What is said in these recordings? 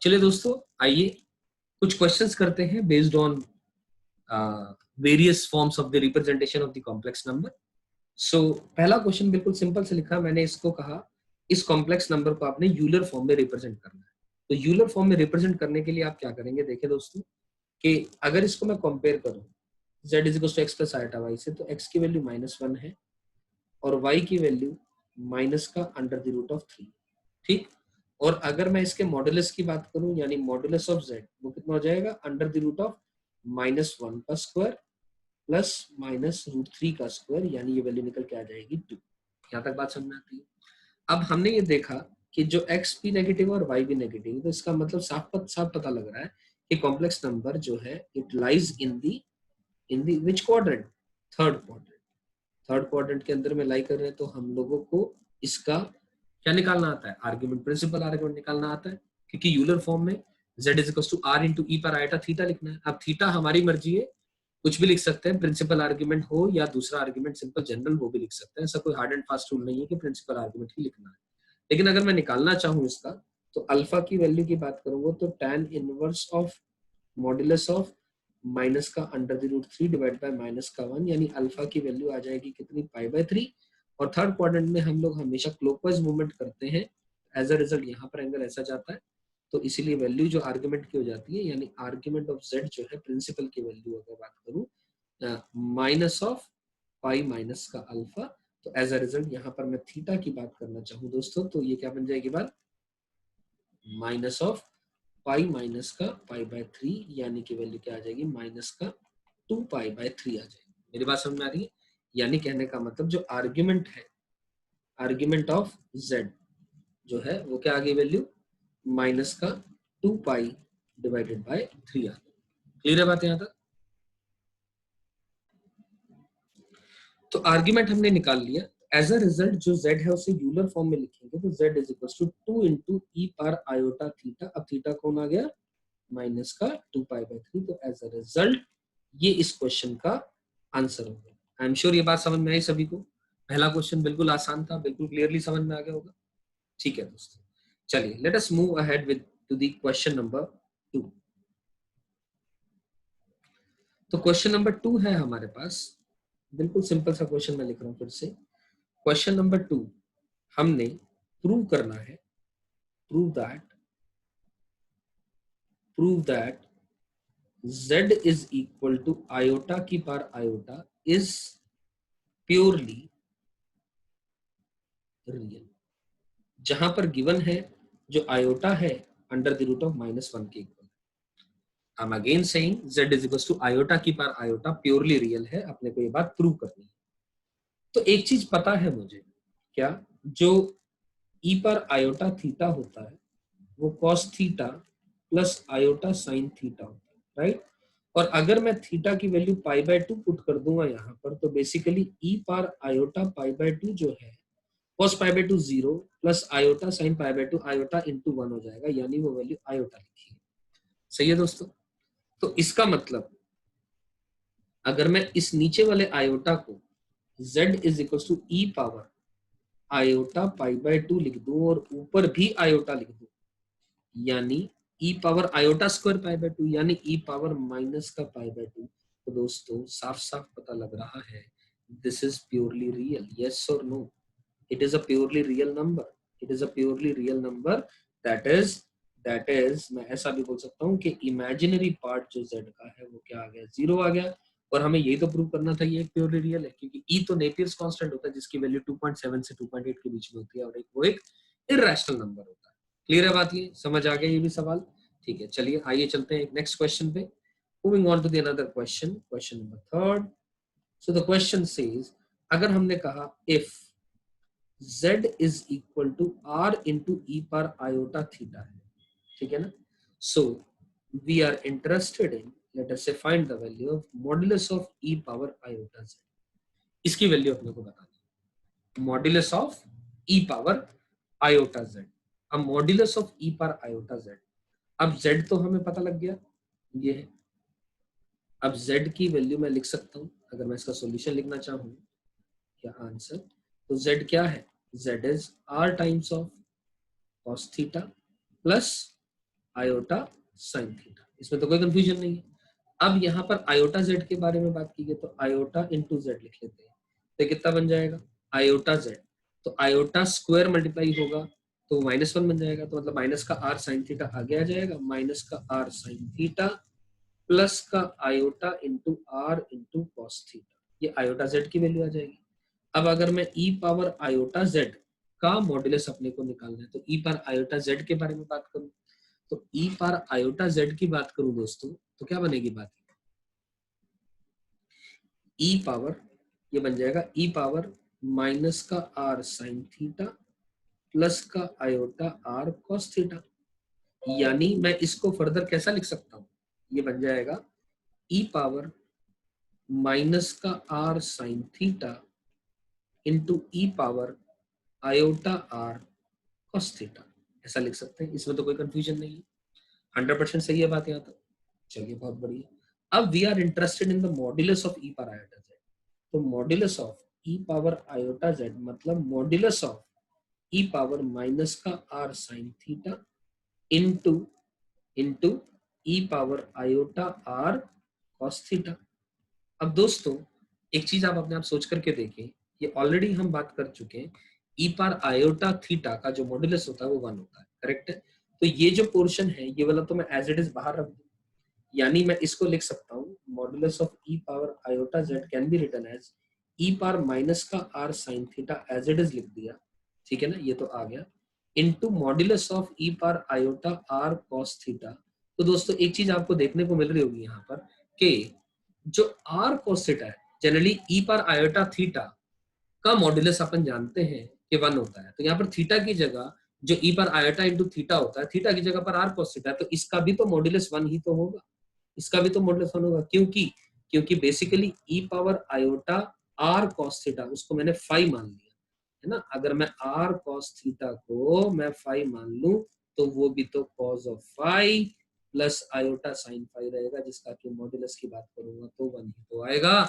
चलिए दोस्तों, आइए कुछ क्वेश्चंस करते हैं based on various forms of the representation of the complex number. So पहला क्वेश्चन बिल्कुल सिंपल से लिखा, मैंने इसको कहा इस कॉम्प्लेक्स नंबर को आपने यूलर फॉर्म में रिप्रेजेंट करना है। तो यूलर फॉर्म में रिप्रेजेंट करने के लिए आप क्या करेंगे, देखिए दोस्तों कि अगर इसको मैं कंपेयर करूं z is equal to x plus iota y से, तो x की वैल्यू -1 है और y की वैल्यू माइनस का अंडर द रूट ऑफ 3, ठीक। और अगर मैं इसके मॉडुलस की बात करूं, यानी मॉडुलस ऑफ z, वो कितना हो जाएगा, अंडर द रूट ऑफ -1 का स्क्वायर प्लस -√3 का स्क्वायर, यानी ये वैल्यू निकल के आ जाएगी 2। यहाँ तक बात समझ में आती है। अब हमने ये देखा कि जो x भी नेगेटिव और y भी नेगेटिव है, तो इसका मतलब साफ पता लग रहा है कि कॉम्प्लेक्स नंबर जो है it lies in the which quadrant, third quadrant. Third quadrant के अंदर में लाई कर रहे हैं, तो हम लोगों को इसका क्या निकालना आता है, आर्ग्यूमेंट, प्रिंसिपल आर्ग्यूमेंट निकालना आता है, क्योंकि यूलर फॉर्म में z is equal to r into e पर आइटा थीटा लिखना है। अब थीटा हमारी मर्जी है, कुछ भी लिख सकते हैं, प्रिंसिपल आर्ग्यूमेंट हो या दूसरा आर्ग्यूमेंट सिंपल जनरल वो भी लिख सकते हैं, ऐसा कोई हार्ड एंड फास्ट रूल नहीं है कि प्रिंसिपल आर्ग्यूमेंट ही लिखना है। लेकिन अगर मैं निकालना चाहूँ इसका, तो अल्फा की वैल्यू की बात करूंगा तो tan inverse of modulus of minus का under the root 3 divide by minus का 1, यानी अल्फा की वैल्यू आ जाएगी कितनी, π/3। और थर्ड क्वाड्रेंट में हम लोग हमेशा क्लॉकवाइज मूवमेंट करते हैं, एज अ रिजल्ट यहाँ पर एंगल ऐसा जाता है, तो इसीलिए वैल्यू जो आर्ग्यूमेंट की हो जाती है, यानी आर्ग्यूमेंट ऑफ z जो है प्रिंसिपल की वैल्यू अगर बात करूं माइनस ऑफ पाई माइनस का अल्फा, तो एज अ रिजल्ट यहाँ पर मैं थीटा की बात करना चाहूँ दोस्तों, तो ये क्या बन जाएगी बात, माइनस ऑफ पाई माइनस का π/3, यानी कि वैल्यू क्या आ जाएगी, माइनस का 2π/3 आ जाएगी। मेरी बात समझ में आ रही है? यानी कहने का मतलब जो आर्ग्यूमेंट है, आर्ग्यूमेंट ऑफ z जो है वो क्या आ गई वैल्यू, माइनस का 2π डिवाइडेड बाय 3 आ गई। क्लियर है बात यहाँ तक? तो आर्ग्यूमेंट हमने निकाल लिया, एज अ रिजल्ट जो z है उसे यूलर फॉर्म में लिखेंगे, तो z is equal to 2 into e power iota theta. अब थीटा कौन आ गया, माइनस का 2π/3। तो एज अ रिजल्ट ये इस क्वेश्चन का आंसर होगा। आई एम श्योर ये बात समझ में आई सभी को। पहला क्वेश्चन बिल्कुल आसान था, बिल्कुल क्लियरली समझ में आ गया होगा। ठीक है दोस्तों, चलिए late us move ahead with two the question number 2। तो क्वेश्चन नंबर 2 है हमारे पास, बिल्कुल सिंपल सा क्वेश्चन मैं लिख रहा हूं फिर से। क्वेश्चन नंबर 2 हमने प्रूव करना है, prove that z is equal to iota की पार आयोटा इज प्योरली रियल। जहां पर गिवन है जो आयोटा है अंडर द रूट ऑफ -1 के इक्वल। I am again saying z is equal to iota की पार आयोटा प्योरली रियल है, अपने को ये बात प्रूव करनी है। तो एक चीज पता है मुझे, क्या, जो ई पर आयोटा थीटा होता है वो cos theta plus iota sine theta होता है, राइट। और अगर मैं थीटा की वैल्यू π/2 पुट कर दूंगा यहाँ पर, तो बेसिकली ई पार आयोटा π/2 जो है cos π/2 0 plus iota sine π/2 iota into 1 हो जाएगा, यानी वो वैल्यू आयोटा लिखी है। सही है दोस्तों? तो इसका मतलब अगर मैं इस नीचे वाले आयोटा को z is equal to e power iota π/2 लिख दूं और ऊपर भी आयोटा लिख दूं, यानी ई पावर आयोटा स्क्वायर π/2, यानी ई पावर माइनस का π/2, तो दोस्तों साफ साफ पता लग रहा है this is purely real. Yes और no? It is a purely real number, it is a purely real number. That is मैं ऐसा भी बोल सकता हूँ कि इमेजिनरी पार्ट जो z का है वो क्या आ गया, 0 आ गया। और हमें यही तो प्रूव करना था ये प्योरली रियल है, क्योंकि ई तो नेपियर्स कांस्टेंट होता है जिसकी वैल्यू 2.7 से 2.8 के बीच में होती है, और वो एक इररेशनल नंबर होता है। क्लियर है बात? ये समझ आ गया ये भी सवाल? ठीक है, चलिए आइए चलते हैं नेक्स्ट क्वेश्चन पे। Moving on to the another question, question number 3। So the question says, अगर हमने कहा if z is equal to r into e पर आयोटा थीटा है, ठीक है ना। So we are interested in, let us say find the value of modulus of e power iota z। इसकी वैल्यू अपने को बता दी, modulus of e power iota z। अब मॉडुलस ऑफ ई पर आयोटा z, अब z तो हमें पता लग गया ये है। अब z की वैल्यू मैं लिख सकता हूं, अगर मैं इसका सॉल्यूशन लिखना चाहूं क्या आंसर, तो z क्या है, z is r times of cos theta plus iota sine theta, इसमें तो कोई कंफ्यूजन नहीं है। अब यहाँ पर आयोटा जेड के बारे में बात की गई तो आयोटा इंटू जेड लिख लेते हैं, तो कितना बन जाएगा आयोटा जेड, तो आयोटा स्क्वायर मल्टीप्लाई होगा तो -1 बन जाएगा, तो मतलब माइनस का आर साइन थीटा आगे आ जाएगा, माइनस का आर साइन थीटा प्लस का iota into r into cos theta, ये आयोटा जेड की वैल्यू आ जाएगी। अब अगर मैं ई पावर आयोटा जेड का मॉड्यूलस अपने को निकालना है तो ई पावर आयोटा जेड के बारे में बात करूं, तो ई पावर आयोटा जेड की बात करूं दोस्तों तो क्या बनेगी बात, ई पावर ये बन जाएगा ई पावर माइनस का आर साइन थीटा प्लस का आयोटा आर कॉस थीटा, यानी मैं इसको फर्दर कैसा लिख सकता हूं, ये बन जाएगा ई पावर माइनस का r sine theta into e power iota r cos theta, ऐसा लिख सकते हैं, इसमें तो कोई कंफ्यूजन नहीं है, 100% सही है बात यहाँ तक। चलिए बहुत बढ़िया। अब we are interested in the modulus of e power iota z, तो modulus of e power iota z मतलब modulus of e power minus का r sine theta into into e power iota r cos theta. अब दोस्तों एक चीज आप अपने आप सोच करके देखें, ये ऑलरेडी हम बात कर चुके हैं, ई पावर आयोटा थीटा का जो मॉड्यूलस होता है वो 1 होता है, करेक्ट है। तो ये जो पोर्शन है ये वाला तो मैं एज इट इज बाहर रख दूं, यानी मैं इसको लिख सकता हूँ modulus of e power iota z can be written as e power minus का r sine theta as it is लिख दिया, ठीक है ना, ये तो आ गया, into modulus of e power iota r cos theta. तो दोस्तों एक चीज आपको देखने को मिल रही होगी यहाँ पर कि जो आर कॉस थीटा है, जनरली ई पावर आयोटा थीटा का मॉड्यूलस अपन जानते हैं कि 1 होता है, तो यहाँ पर थीटा की जगह जो ई पर आयोटा इंटू थीटा होता है, थीटा की जगह पर आर कॉस थीटा है, तो इसका भी तो मॉड्यूलस 1 ही तो होगा, इसका भी तो मॉड्यूलस 1 होगा, क्योंकि क्योंकि basically e power iota r cos theta उसको मैंने 5 मान लिया है ना, अगर मैं आर कॉस थीटा को मैं 5 मान लूं तो वो भी तो cos of 5 plus iota sign 5 रहेगा, जिसका कि मॉड्यूलस की बात करूंगा तो 1 ही तो आएगा।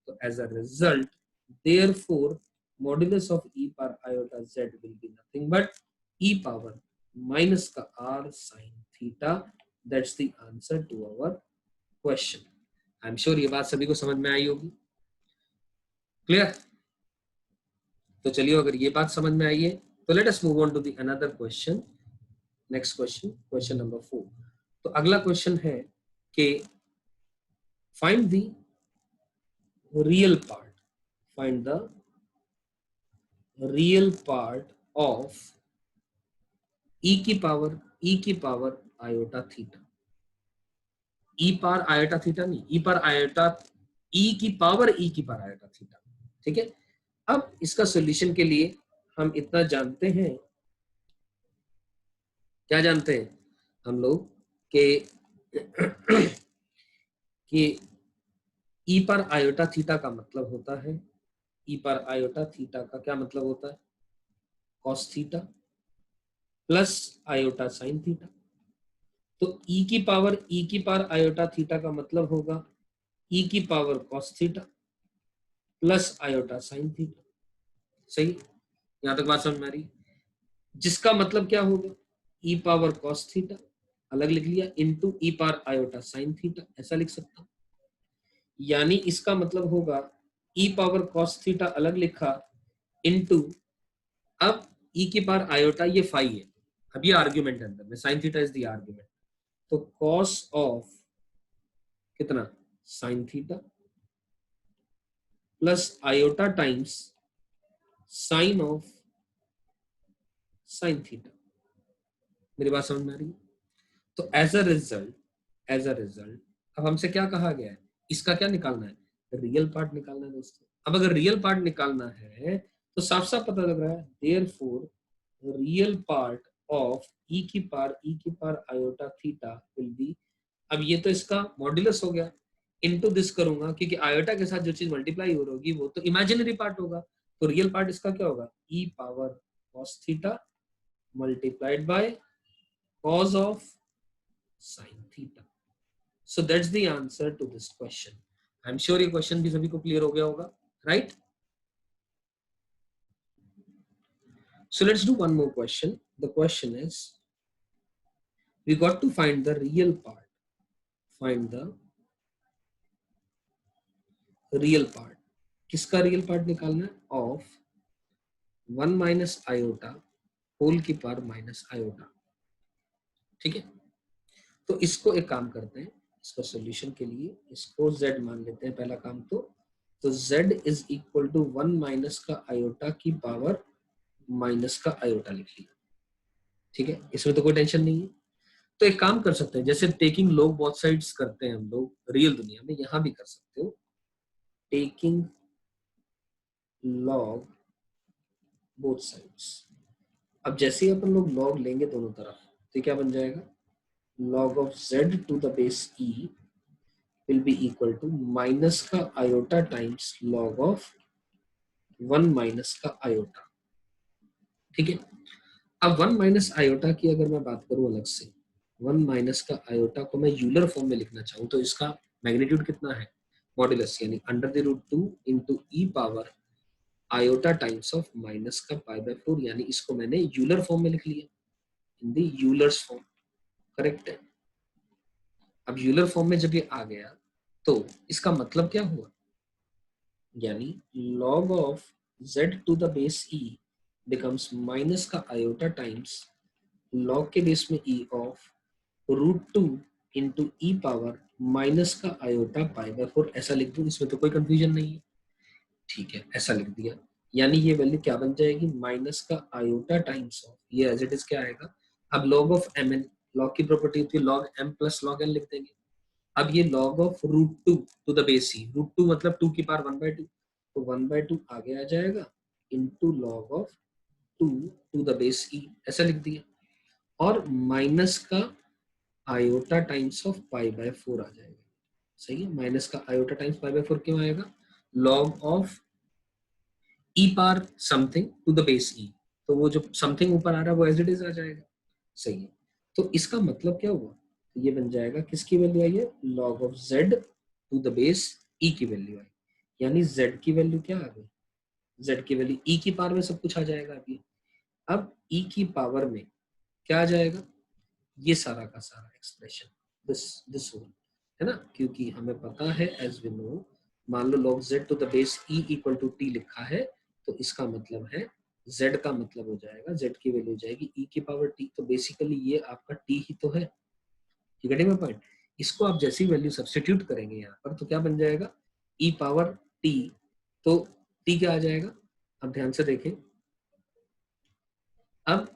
तो as a result therefore modulus of e power iota z will be nothing but e power minus का r sin theta, that's the answer to our question। I am sure ये बात सभी को समझ में आई होगी, क्लियर। तो चलिए अगर ये बात समझ में आई है तो let us move on to the another question, next question, question number 4। तो अगला क्वेश्चन है कि find the real part, find the real part of e की power iota theta, e power iota theta नहीं, ई पावर आयोटा ई की power iota theta, ठीक है। अब इसका सॉल्यूशन के लिए हम इतना जानते हैं, क्या जानते हैं हम लोग कि ई पर आयोटा थीटा का मतलब होता है, ई पर आयोटा थीटा का क्या मतलब होता है, cos theta plus iota sine theta. तो ई की पावर आयोटा थीटा का मतलब होगा ई की power cos theta plus iota sine theta, सही, यहां तक बात समझ में आ रही है, जिसका मतलब क्या होगा ई पावर कॉस थीटा अलग लिख लिया इनटू ई पावर आयोटा साइन थीटा, ऐसा लिख सकता हूं, यानी इसका मतलब होगा ई पावर कॉस थीटा अलग लिखा इनटू, अब ई की पावर आयोटा ये फाई है, अब ये आर्ग्यूमेंट है अंदर में, sine theta is the argument, तो कॉस ऑफ कितना sign theta plus iota times sine of sine theta, मेरी बात समझ में आ रही है। तो एज अ रिजल्ट अब हमसे क्या कहा गया है, इसका क्या निकालना है, रियल पार्ट निकालना है दोस्तों। अब अगर रियल पार्ट निकालना है तो साफ साफ पता लग रहा है देयरफॉर रियल पार्ट ऑफ ई की power iota theta will be, अब ये तो इसका मॉड्यूलस हो गया, इनटू दिस करूंगा क्योंकि आयोटा के साथ जो चीज मल्टीप्लाई हो रही होगी वो तो इमेजिनरी पार्ट होगा, तो रियल पार्ट इसका क्या होगा e power cos theta multiplied by cos of sin theta, so that's the answer to this question। I'm sure ये क्वेश्चन भी सभी को क्लियर हो गया होगा, right? So let's do one more question। The question is we got to find the real part, find the real part. किसका real part निकालना है? ऑफ 1 माइनस आयोटा होल की पावर माइनस आयोटा। ठीक है, तो इसको एक काम करते हैं, इसका सॉल्यूशन के लिए इसको z मान लेते हैं पहला काम। तो z is equal to 1 minus का आयोटा की पावर माइनस का आयोटा लिख लिया। ठीक है, इसमें तो कोई टेंशन नहीं है। तो एक काम कर सकते हैं, जैसे टेकिंग लॉग बोथ साइड्स करते हैं हम लोग रियल दुनिया में, यहां भी कर सकते हो। टेकिंग लॉग बोथ साइड्स, अब जैसे ही अपन लोग लॉग लेंगे दोनों तरफ, तो क्या बन जाएगा? log of z to the base e will be equal to minus का iota times log of 1 minus का आयोटा। ठीक है, अब 1 माइनस आयोटा की अगर मैं बात करूं अलग से, 1 माइनस का आयोटा को मैं यूलर फॉर्म में लिखना चाहूं तो इसका मैग्नीट्यूड कितना है? मॉड्यूलस, यानी under the root 2 into e power iota times of minus का पाई बाय 4, यानी इसको मैंने यूलर फॉर्म में लिख लिया, in the Euler's form. Correct है। अब यूलर फॉर्म में जब ये आ गया तो इसका मतलब क्या हुआ? यानी log of z to the base e becomes minus का आयोटा टाइम्स log के बेस में e of root 2 into e power minus का आयोटा पाई बाय 4। ऐसा लिख दूं, इसमें तो कोई कंफ्यूजन नहीं है। ठीक है, ऐसा लिख दिया, यानी ये वैल्यू क्या बन जाएगी? माइनस का आयोटा टाइम्स ऑफ, ये एज इट इज क्या आएगा? अब log ऑफ mn, log की प्रॉपर्टी होती है log m plus log n लिख देंगे। अब ये log of root 2 to the base e, root 2 मतलब 2 की पावर 1/2, तो 1/2 आगे आ जाएगा into log of 2 to the base e, ऐसा लिख दिया। और माइनस का iota times of pi by 4 आ जाएगा। सही है, माइनस का आयोटा टाइम्स पाई बाय 4 क्यों आएगा? log of e power something to the base e, तो वो जो समथिंग ऊपर आ रहा है वो एज इट इज आ जाएगा। सही है, तो इसका मतलब क्या हुआ? तो ये बन जाएगा, किसकी वैल्यू आई है? log of z to the base e की वैल्यू आई, यानी z की वैल्यू क्या आ गई? z की वैल्यू e की पावर में सब कुछ आ जाएगा। अब e की पावर में क्या आ जाएगा? ये सारा का सारा एक्सप्रेशन, दिस होल, है ना, क्योंकि हमें पता है एज वी नो, मान लो log z to the base e equal to t लिखा है, तो इसका मतलब है z का मतलब हो जाएगा, z की वैल्यू हो जाएगी e की पावर t, तो बेसिकली ये आपका t ही तो है। ठीक है पॉइंट। इसको आप जैसी वैल्यू सब्स्टिट्यूट करेंगे यहाँ पर, तो क्या बन जाएगा? e पावर t, तो t क्या आ जाएगा? अब ध्यान से देखें, अब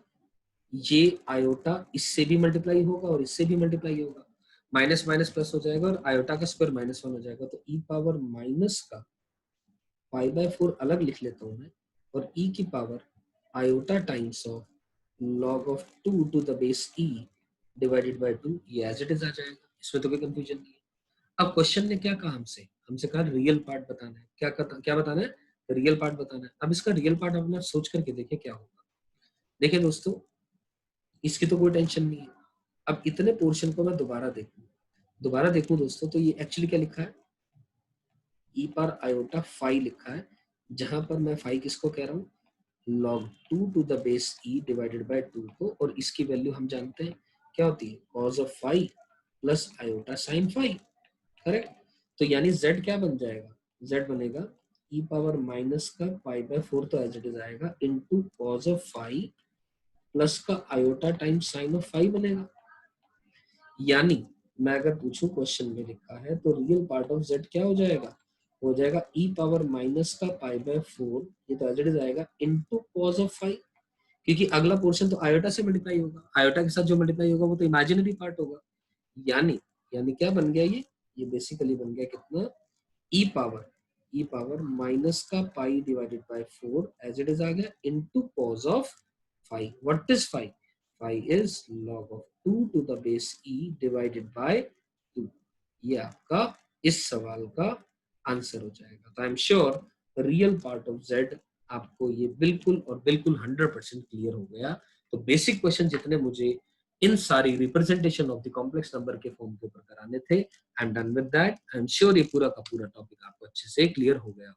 ये आयोटा इससे भी मल्टीप्लाई होगा और इससे भी मल्टीप्लाई होगा, माइनस माइनस प्लस हो जाएगा और आयोटा का स्क्वायर -1 हो जाएगा, तो e पावर माइनस का पाई बाय 4 अलग लिख लेता हूं मैं, और e की power iota times of log of 2 to the base e divided by 2, ये एज इट इज आ जाएगा। इसमें तो कोई कंफ्यूजन नहीं है। अब क्वेश्चन ने क्या कहा हमसे कहा रियल पार्ट बताना है। क्या बताना है? रियल पार्ट बताना है। अब इसका रियल पार्ट अपना सोच करके देखिए क्या होगा। देखिए दोस्तों, इसकी तो कोई टेंशन नहीं है। अब इतने पोर्शन को मैं दोबारा देखूं दोस्तों, तो ये एक्चुअली क्या लिखा है? ई पर आयोटा फाई लिखा है, जहां पर मैं फाई किसको कह रहा हूँ? log 2 to the base e divided by 2 को, और इसकी वैल्यू हम जानते हैं क्या होती है? cos of phi plus iota sine phi. Correct, तो यानी z क्या बन जाएगा? z बनेगा e पावर माइनस का पाई बाय 4, तो एज इट इज आएगा into cos of phi plus का iota times sine of phi बनेगा। यानी मैं अगर पूछूं, क्वेश्चन में लिखा है, तो रियल पार्ट ऑफ z क्या हो जाएगा? हो जाएगा e पावर माइनस का पाई बाय 4, ये तो एज इट इज आएगा इनटू cos ऑफ फाई, क्योंकि अगला पोर्शन तो आयोटा से मल्टीप्लाई होगा, आयोटा के साथ जो मल्टीप्लाई होगा वो तो इमेजिनरी पार्ट होगा। यानी यानी क्या बन गया? ये बेसिकली बन गया कितना? ई पावर माइनस का pi divided by 4 as it is आ गया into cos of phi. What is phi? Phi is log of 2 to the base e divided by 2। ये आपका इस सवाल का आंसर हो जाएगा। तो I am sure real part of z आपको ये बिल्कुल और बिल्कुल 100% क्लियर हो गया। तो बेसिक क्वेश्चन जितने मुझे इन सारी representation of the complex number के फॉर्म के ऊपर कराने थे, I am done with that. I am sure ये पूरा का पूरा टॉपिक आपको अच्छे से क्लियर हो गया।